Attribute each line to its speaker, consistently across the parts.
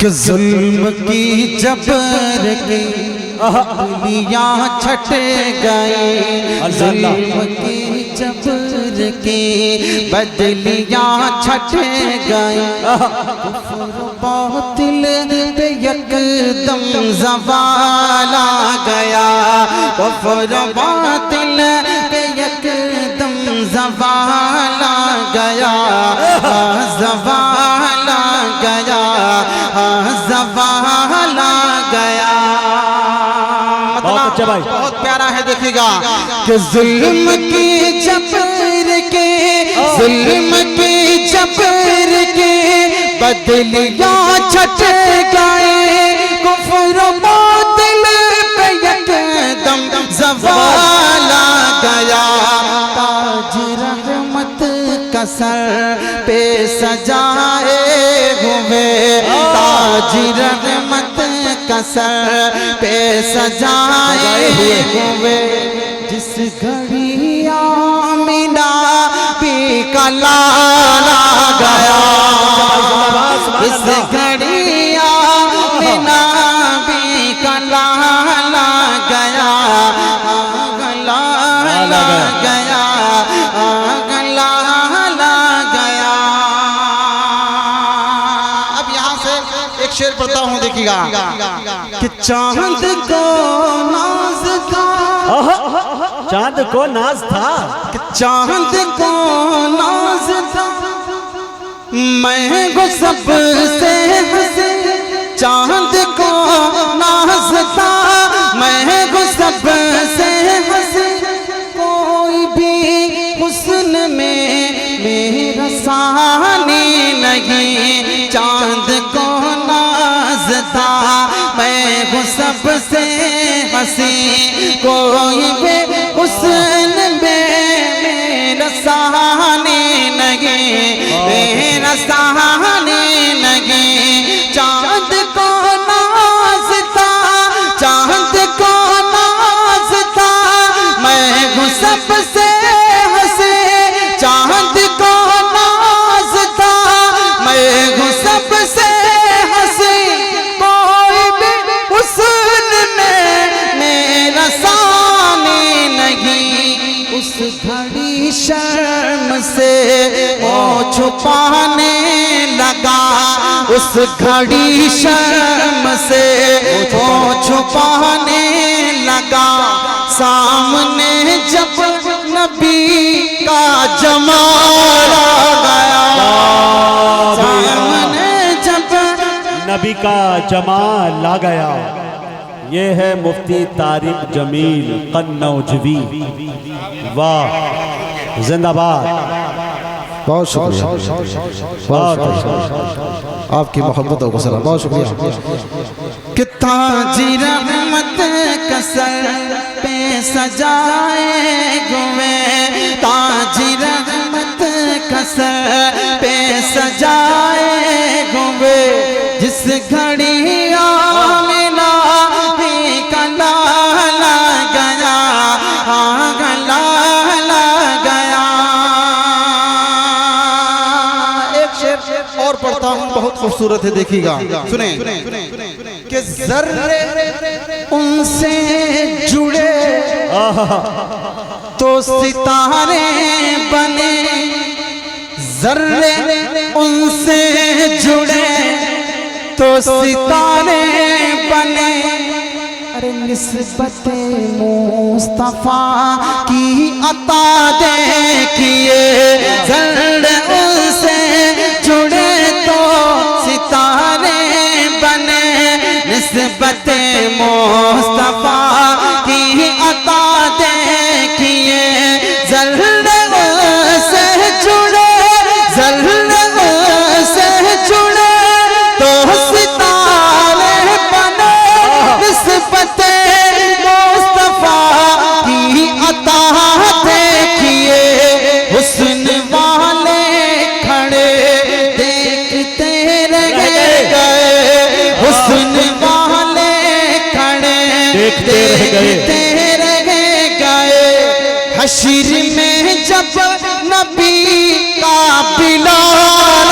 Speaker 1: کہ ظلم کی جبر کی بدلیاں چھٹ گئی، ظلم کی جبر کی بدلیاں چھٹ گئی، کفر باطل پہ یک دم زوال آ گیا، کفر باطل پہ یک دم زوال آ گیا، زوال آ گیا، زوال آ گیا۔ بہت پیارا ہے، دیکھیے گا کہ ظلم کی جبر کے، ظلم کی جبر کے بدلیاں چھٹ گئے، کفر باطل پہ یک دم زوال آ گیا، تاج رحمت کا سر پہ سجائے ہوئے، تاج رحمت کا سر پہ سجائے ہوئے، جس گھڑی آمینہ بھی کا لال آ گیا، جس گھڑی آمینہ بھی کا لال آ گیا، لال آ گیا، لال آ گیا۔ اب یہاں سے ایک شعر پڑھتا ہوں، دیکھیے گا کہ چاند کو ناز تھا،
Speaker 2: چاند کو ناز تھا،
Speaker 1: کہ چاند کو ناز تھا، میں وہ سب سے ہنسے، چاند کو ناز تھا، میں وہ سب سے ہنسے، کوئی بھی حسن میں میرا ثانی نہیں، چاند کو ناز تھا، میں وہ سب سے ہنسی، کوئی بھی حسن میں میرا ثانی نہیں، میرا ثانی نہیں، چاند کو ناز تھا، چاند کو ناز تھا، میں وہ سب سے ہنسی، چاند کو ناز تھا، میں وہ سب سے ہنسی، کوئی بھی حسن میں میرا ثانی نہیں، اس گھڑی شرم سے منہ چھپانے لگا، اس گھڑی شرم سے منہ چھپانے لگا، سامنے جب نبی کا جمال آ گیا، سامنے جب
Speaker 2: نبی کا جمال آ گیا۔ یہ ہے مفتی طارق جمیل قنوجوی، واہ زندہ باد،
Speaker 1: بہت شکریہ، آپ کی محبتوں کو سلام، بہت شکریہ۔ کہ تاج رحمت کا سر پہ سجائے ہوئے، تاج رحمت کا سر پہ سجائے ہوئے، جس گھڑی آمینہ بھی کا لال آ گیا، لال آ گیا۔ ایک شعر اور پڑھتا ہوں، بہت خوبصورت ہے، دیکھیے گا، سنیں کہ ذرے ان سے جڑے تو ستارے بنے، ذرے ان سے جڑے تو ستارے بنے، ارے نسبت مصطفیٰ کی عطا دیکھیے، ذرے ان سے جڑے تو ستارے بنے، نسبت مصطفیٰ کی عطا دیکھیے، ذرے سے جڑے، ذرے سے جڑے تو ستارے بنے، نسبت مصطفیٰ کی عطا دیکھیے، حسن والے کھڑے دیکھتے رہ گئے، حسن والے کھڑے دیکھتے رہ گئے، حشر میں جب نبی کا بلال،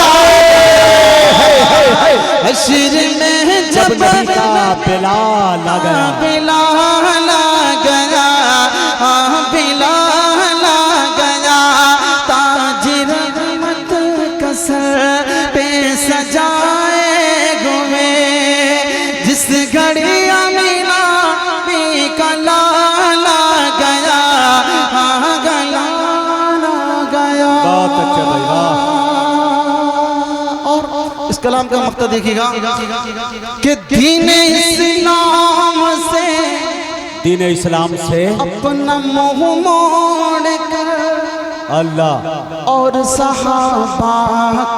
Speaker 1: حشر میں
Speaker 2: جب نبی کا بلال آ گیا،
Speaker 1: بلال آ گیا، بلال آ گیا، تاج رحمت کا سر پہ سجائے ہوئے، جس گھڑی آمینہ بی کا لال آ گیا، لال آ گیا۔
Speaker 2: بہت اچھا بھائی، واہ۔
Speaker 1: اور اس کلام کا مقصد دیکھیے گا کہ دین اسلام سے،
Speaker 2: دین اسلام سے
Speaker 1: اپنا منہ موڑ کر
Speaker 2: اللہ
Speaker 1: اور صحابہ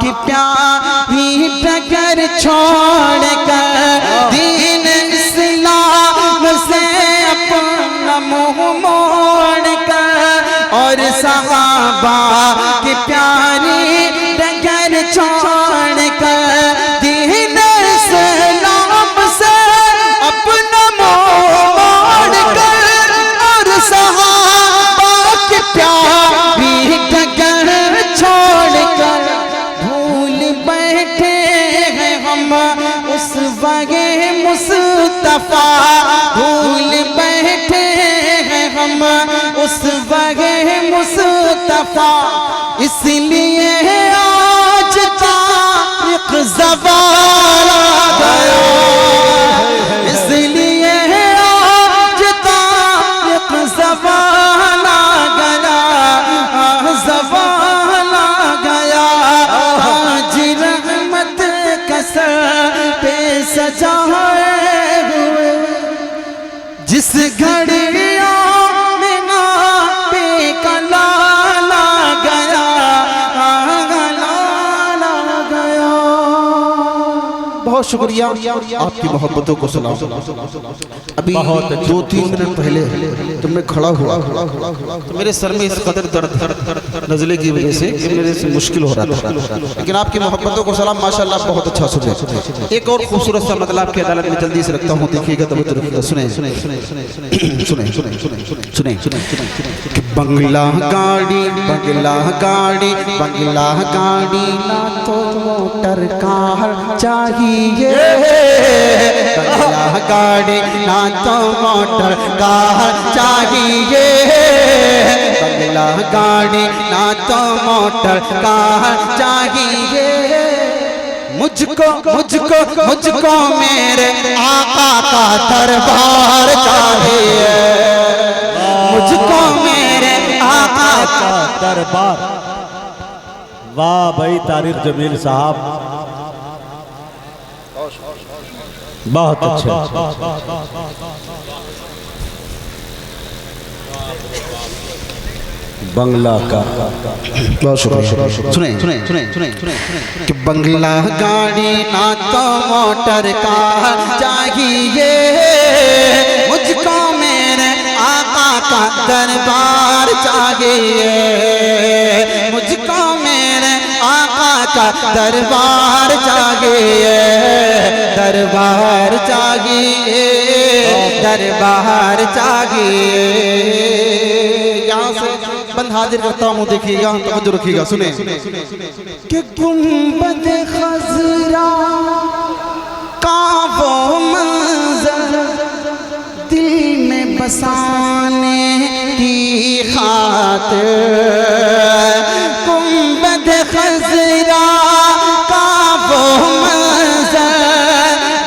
Speaker 1: کی پیاری ڈگر چھوڑ کر، دین اسلام سے اپنا منہ موڑ کر اور صحابہ کی پیاری ڈگر چھوڑ کر، دین اسلام سے اپنا منہ موڑ کر اور صحابہ کی پیاری ڈگر چھوڑ کر، بھول بیٹھے ہیں ہم اس وگے مصطفیٰ، بھول بیٹھے ہیں ہم اس وگے مصطفیٰ، اس لیے آج طارق زوال آ گیا، اس لیے آج طارق زوال آ گیا، زوال آ گیا، آج رحمت کا سر پہ سجائے ہوئے، جس گھڑی آمینہ بی کا لال آ گیا، لال آ گیا۔ بہت شکریہ، آپ کی محبتوں کو سلام۔ ابھی
Speaker 2: بہت اچھا۔
Speaker 1: 2-3 منٹ پہلے جب میں کھڑا ہوا تو میرے سر میں اس قدر درد نزلے کی وجہ سے کہ میرے سے مشکل ہو رہا تھا، لیکن آپ کی محبتوں کو سلام، ماشاءاللہ بہت اچھا سنے۔ ایک اور خوبصورت سا مطلب آپ کی عدالت میں جلدی سے رکھتا ہوں، دیکھیے گا توجہ رکھیے گا، سنیں کہ بنگلہ گاڑی، بنگلہ گاڑی، بنگلہ گاڑی نہ تو موٹر کار چاہیے، بنگلہ گاڑی نہ تو موٹر کار چاہیے، بنگلہ گاڑی نہ تو موٹر کار چاہیے، مجھ کو میرے آقا کا دربار چاہیے، مجھ کو میرے آقا
Speaker 2: کا دربار۔ واہ بھائی طارق جمیل صاحب، بہت اچھا۔ بنگلہ کا
Speaker 1: بہت شکریہ۔ سنیں کہ بنگلہ گاڑی نہ تو موٹر کار چاہیے، مجھ کو میرے آقا کا دربار چاہیے، مجھ کو میرے آقا کا دربار چاہیے، دربار چاہیے، دربار چاہیے۔ یہاں سے بند حاضر کرتا ہوں، دیکھیے گا، توجہ رکھیے گا، سنیں کہ گنبد خضرا کا وہ منظر دل میں بسانے کی خاطر، گنبد خضرا کا وہ منظر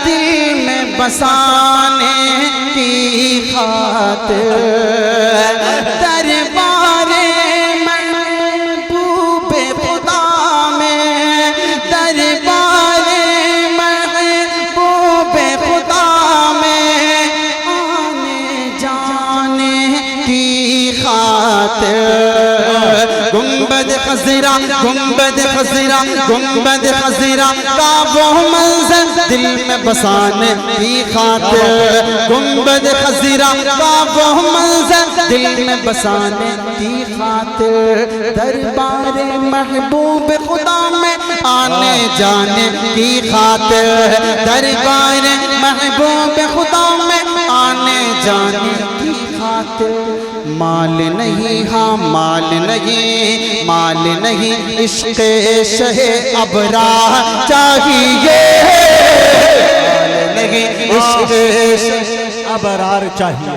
Speaker 1: دل میں بسانے کی خاطر، دربار محبوب خدا میں، دربار محبوب خدا میں آنے جانے کی خاطر، گنبد خضرا، گنبد خضرا، گنبد خضرا کا وہ منظر دل میں بسانے کی خاطر، گنبد خضرا کا وہ منظر دل میں بسانے کی خاطر، دربار محبوب خدا میں آنے جانے کی خاطر، دربار محبوب خدا میں آنے جانے کی خاطر، مال نہیں، ہاں مال نہیں، مال نہیں، عشق شہ ابرار چاہیے، نہیں عشق
Speaker 2: ابرار چاہیے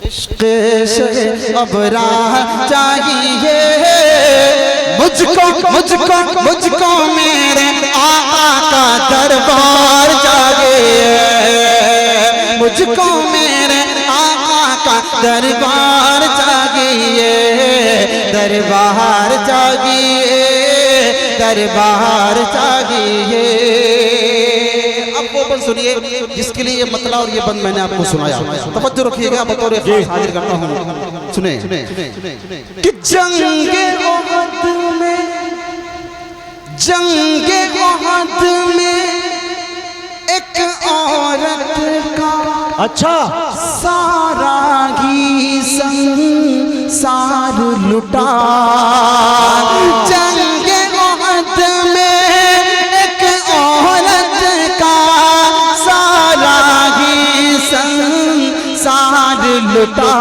Speaker 1: عشق ابرار چاہیے مجھ کو میرے آقا کا دربار چاہیے مجھ کو میرے آقا کا دربار چاہیے دربار چاہیے دربار چاہیے اب وہ بند سنیے جس کے لیے یہ مطلع اور یہ بند میں نے آپ کو سنایا توجہ رکھیے گا بطور خاص حاضر کرتا ہوں سنیں کہ جنگ احد میں ایک عورت کا
Speaker 2: اچھا
Speaker 1: سارا ہی سنسار لٹا جنگ احد میں ایک عورت کا سارا ہی سنسار لٹا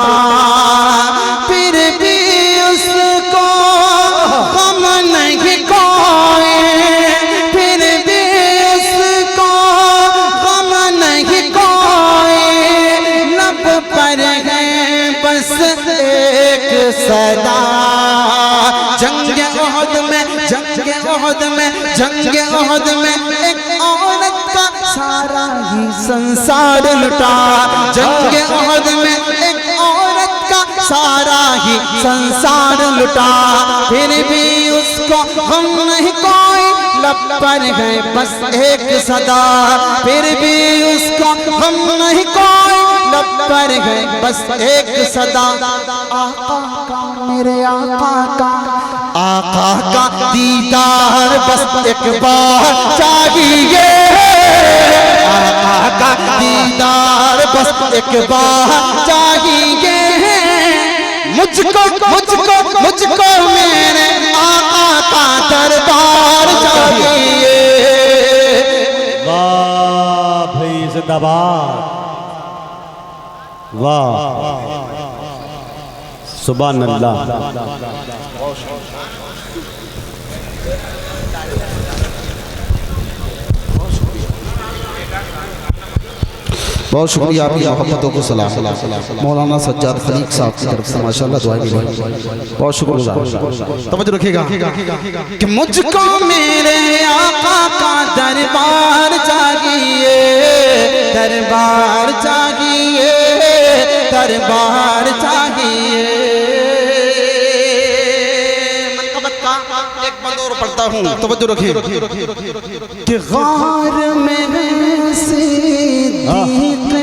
Speaker 1: پھر بھی اس کو غم نہیں کوئی پھر بھی اس کو غم نہیں کوئی لب پر ہے بس ایک صدا جنگ احد میں ایک عورت کا سارا ہی سنسار لٹا جنگ احد میں ایک عورت کا سارا ہی سنسار لٹا پھر بھی اس کو غم نہیں کوئی لب پر ہے بس ایک صدا پھر بھی اس کو غم نہیں کوئی لب پر ہے بس ایک صدا آقا کا میرے آقا کا دیدار بس ایک بار چاہیے آقا کا دیدار بس ایک بار چاہیے مجھ کو میرے آقا کا دربار چاہیے
Speaker 2: واہ بھائی زندہ باد واہ سبحان اللہ
Speaker 1: بہت شکریہ آپ کی محبتوں کو سلام مولانا سجاد خلیق صاحب کی طرف سے ماشاءاللہ دعائیں ملی بہت شکریہ توجہ رکھیے گا کہ مجھ کو میرے آقا کا دربار چاہیے دربار چاہیے دربار چاہیے منقبت کا ایک بند اور پڑھتا ہوں توجہ رکھیے کہ غار میں صدیق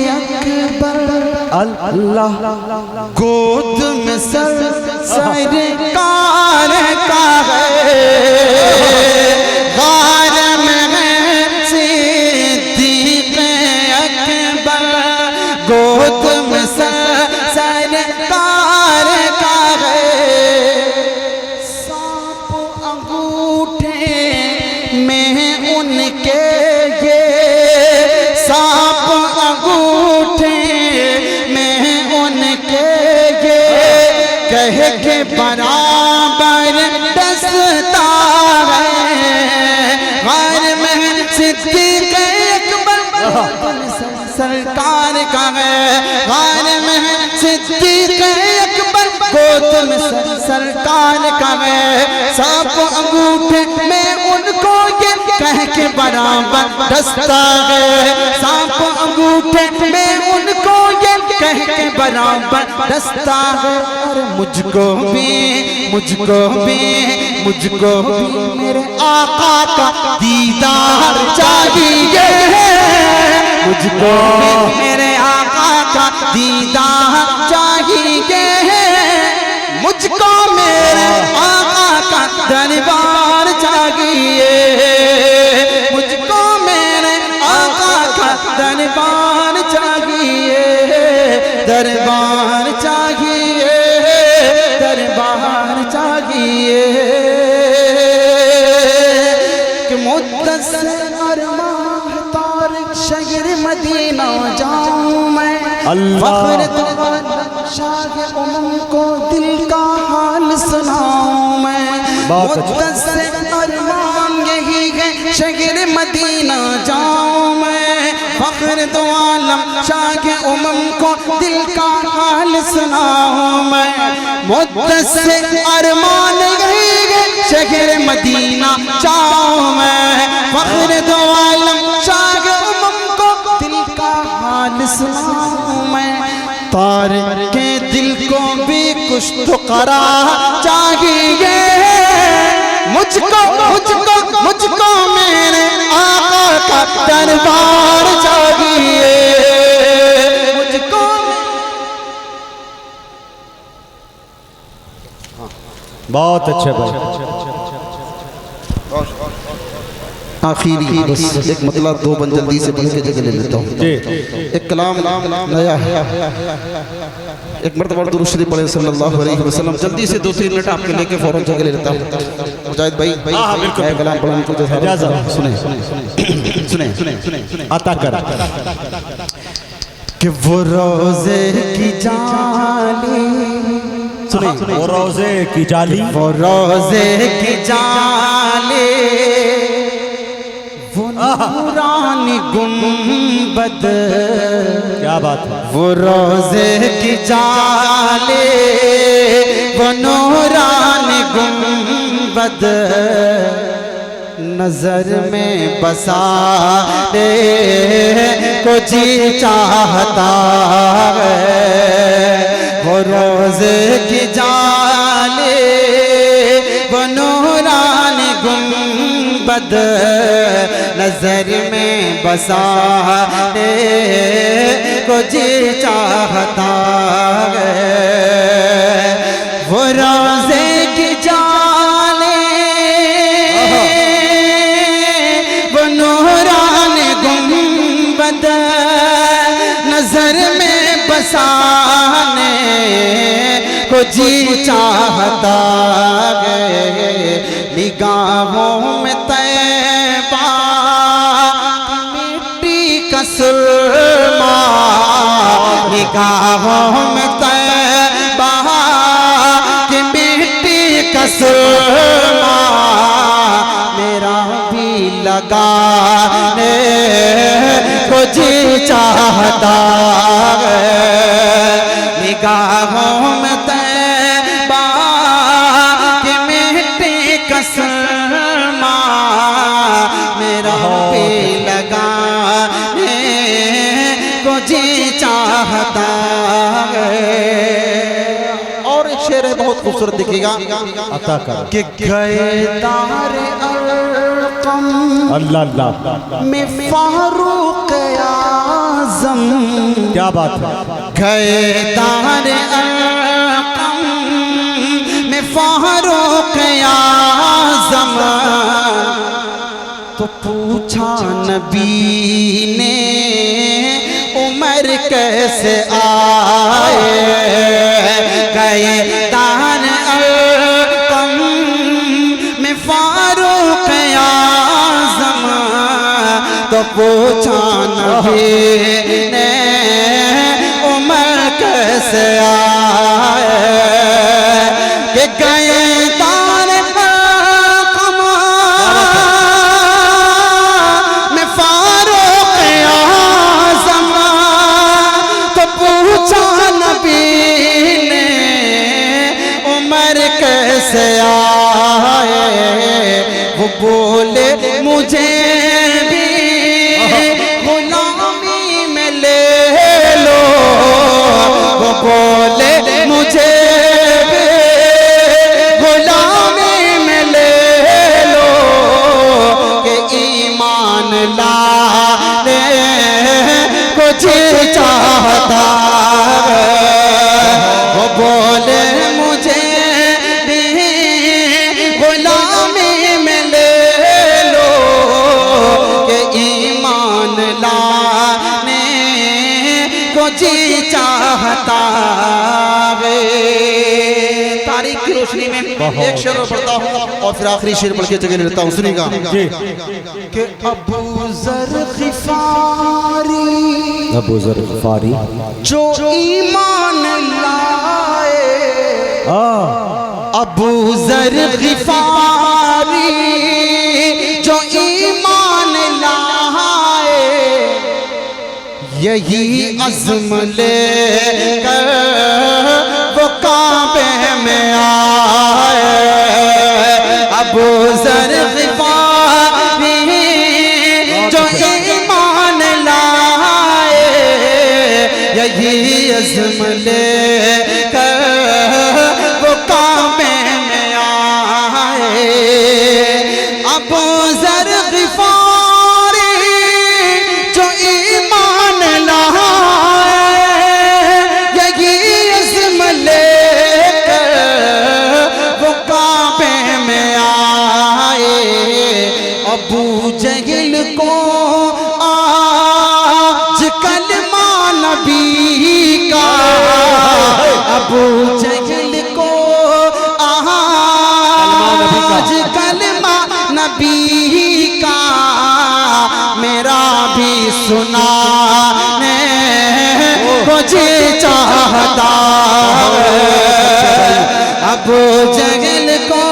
Speaker 1: اکبر اللہ گود میں سرکار کا ہے غار میں صدیق اکبر گود میں سرکار کا ہے سانپ انگوٹھے میں ان کے سانپ انگوٹھے میں ان کے کہہ کے برابر دستا ہے غار میں صدیق اکبر سرکار کا ہے غار میں صدیق اکبر گود میں سرکار کا ہے سانپ انگوٹھے میں ان کو یہ کہہ کے برابر دستا ہے سانپ انگوٹھے میں ان کو یہ کہہ کے برابر دستا ہے اور مجھ کو بھی میرے آقا کا دیدار چاہیے مجھ کو بھی میرے آقا کا دیدار چاہیے مجھ کو میرے آقا کا دربار چاہیے مجھ کو میرے آقا کا دربار چاہیے دربار چاہیے دربار چاہیے کہ مدثر ارمان طارق شہر مدینہ جاؤں میں فخر شاہ کو دل کا حال سناؤں میں مدثر ارمان شہر مدینہ جاؤں میں، فخر دو عالم شاہ امم کو دل کا حال سناؤں میں، مدت سے ارمان گئے شہر مدینہ جاؤں میں، فخر دو عالم شاہ امم کو دل کا حال سناؤں میں، تارک دل کو بھی کچھ تو قرار چاہیے، مجھ کو میرے آقا کا دربار چاہیے، مجھ کو
Speaker 2: بہت اچھے بھائی.
Speaker 1: آخری بس ایک مطلب دو بند جلدی سے پڑھ کے جگہ لے لیتا ہوں. ایک کلام نیا ہے، ایک مرتبہ درود شریف پڑھیں صلی اللہ علیہ وسلم. جلدی سے 2-3 منٹ آپ کے لے کے فوراً جگہ لے لیتا ہوں. مجاہد بھائی میں کلام پڑھنے کو سنیں
Speaker 2: عطا کر.
Speaker 1: کہ وہ روزے کی جالی،
Speaker 2: وہ روزے کی جالی،
Speaker 1: وہ روزے کی جالی، وہ نورانی گنبد،
Speaker 2: کیا بات ہے،
Speaker 1: وہ روزے کی جالی، وہ نورانی گنبد، نظر میں بسانے کو جی چاہتا ہے، وہ روزے کی جالی، وہ نورانی گنبد، نظر میں بسانے کو جی چاہتا ہے، وہ روزے کی جالی، وہ نورانی گنبد، نظر میں بسانے کو جی چاہتا ہے، نگاہوں میں طیبہ مٹی کا سرما، نگاہوں میں طیبہ کی مٹی کا سرما، میرا بھی لگانے کو جی چاہتا ہے، نگاہوں میں طیبہ کی مٹی کا سرما، میرا بھی لگانے کو جی چاہتا ہے. اور ایک شعر ہے بہت خوبصورت دیکھیے گا،
Speaker 2: عطا کر.
Speaker 1: کہ گئے دار ارقم
Speaker 2: اللہ اللہ،
Speaker 1: میں فاروق اعظم،
Speaker 2: کیا بات ہے،
Speaker 1: گئے دار ارقم میں فاروق اعظم، تو پوچھا نبی نے عمر کیسے آئے، گئے دار ارقم میں فاروق اعظم، تو پوچھا نبی نے عمر کیسے آئے، کہ گئے دار ارقم میں فاروق اعظم، تو پوچھا نبی نے عمر کیسے آئے، وہ بولے مجھے بھی غلامی میں لے لو، وہ بولے مجھے بھی غلامی میں لے لو، کہ ایمان لانے کو جی چاہتا ہے، وہ بولے مجھے بھی غلامی میں لے لو، کہ ایمان لانے کو جی چاہتا ہے. تاریخ کی روشنی میں ایک شعر پڑھتا ہوں اور پھر آخری شعر پڑھ کے جگہ لیتا ہوں. سنیے گا کہ ابو ذر غفاری،
Speaker 2: ابو ذر غفاری
Speaker 1: جو ایمان لائے، ابو ذر غفاری جو ایمان یہی عزم لے کر وہ کعبے میں آئے ابو ذر غفاری جو ایمان لائے یہی عزم لے کر وہ کعبے میں آئے ابو ذر غفاری جو ایمان لائے یہی عزم لے کر وہ کعبے میں آئے ابو جہل کو آج کلمہ نبی کا ابو جہل کو آج کلمہ نبی کا میرا بھی سنانے کو جی چاہتا ابو جہل کو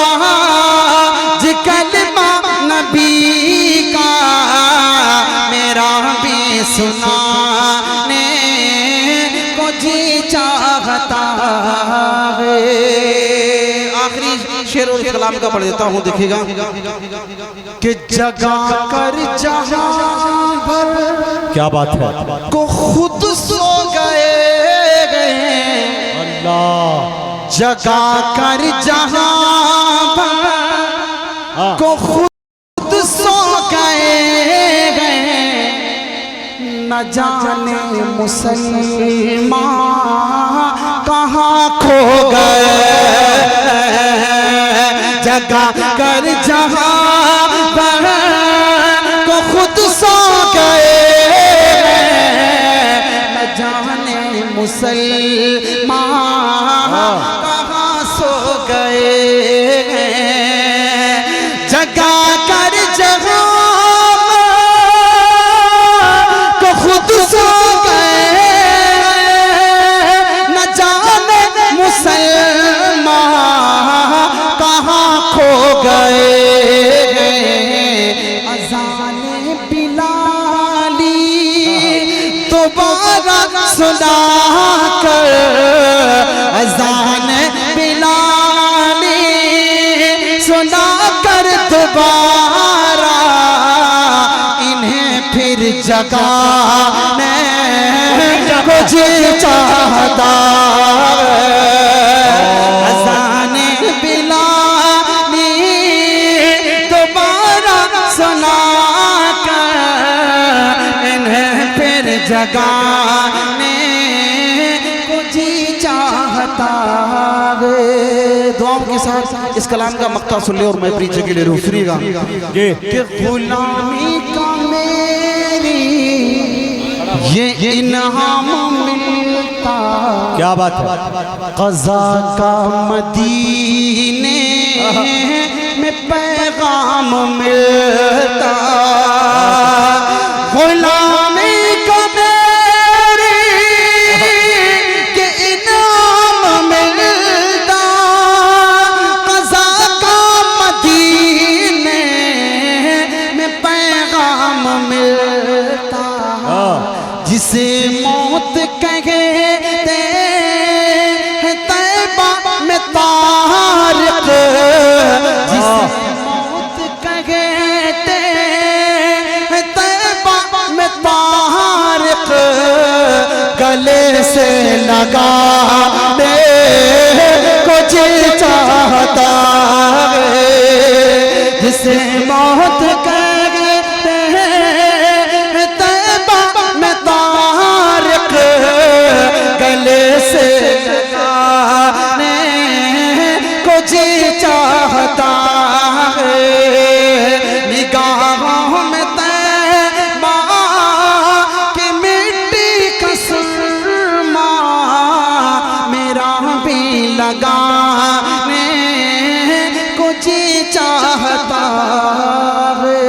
Speaker 1: آج کلمہ نبی کا میرا بھی سنانے کو جی چاہتا ہے آخری شعر اور کلام کا پڑھ دیتا ہوں دیکھیے گا کہ جگا کر جہاں بھر
Speaker 2: کیا بات ہے
Speaker 1: کو خود سو گئے
Speaker 2: اللہ
Speaker 1: جگا کر جہاں بھر کو خود سو گئے نہ جانے مسلمان کہاں کھو گئے جگا کر جہاں پر کو خود سو گئے نہ جانے مسلمان کہاں سو گئے جگا کر جہاں کو خود سو گئے نہ جانے مسلمان کہاں کھو گئے اذان بلالی دوبارہ سنا کر اذان بلالی سنا کر دوبارہ انہیں پھر جگانے کو جی چاہتا اذان بلالی دوبارہ سنا کر انہیں پھر جگانے کو جی چاہتا ہے دعاؤں کے ساتھ اس کلام کا مقطع سن لے اور میں اپنی جگہ لے لوں سنیے گا کہ غلامی کا میری یہ انعام ملتا
Speaker 2: کیا بات ہے
Speaker 1: قضا کا مدینے میں پیغام ملتا غلامی کا میری یہ انعام ملتا قضا کا مدینے میں پیغام ملتا جسے موت کہتے ہیں طیبہ میں طارق جسے موت کہتے ہیں طیبہ میں طارق گلے سے لگانے کو جی چاہتا ہے جسے موت کہتے ہیں طیبہ میں طارق گلے سے لگانے کو جی چاہتا ہے نگاہوں میں طیبہ کی مٹی کا سرما میرا بھی لگانے کو جی چاہتا ہے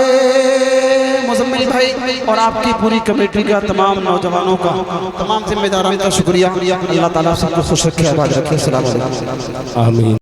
Speaker 1: مزمل بھائی اور آپ کی پوری کمیٹی کا تمام نوجوانوں کا تمام ذمہ داران کا شکریہ اللہ تعالیٰ سب کو خوش رکھے آباد رکھے السلام علیکم
Speaker 2: آمین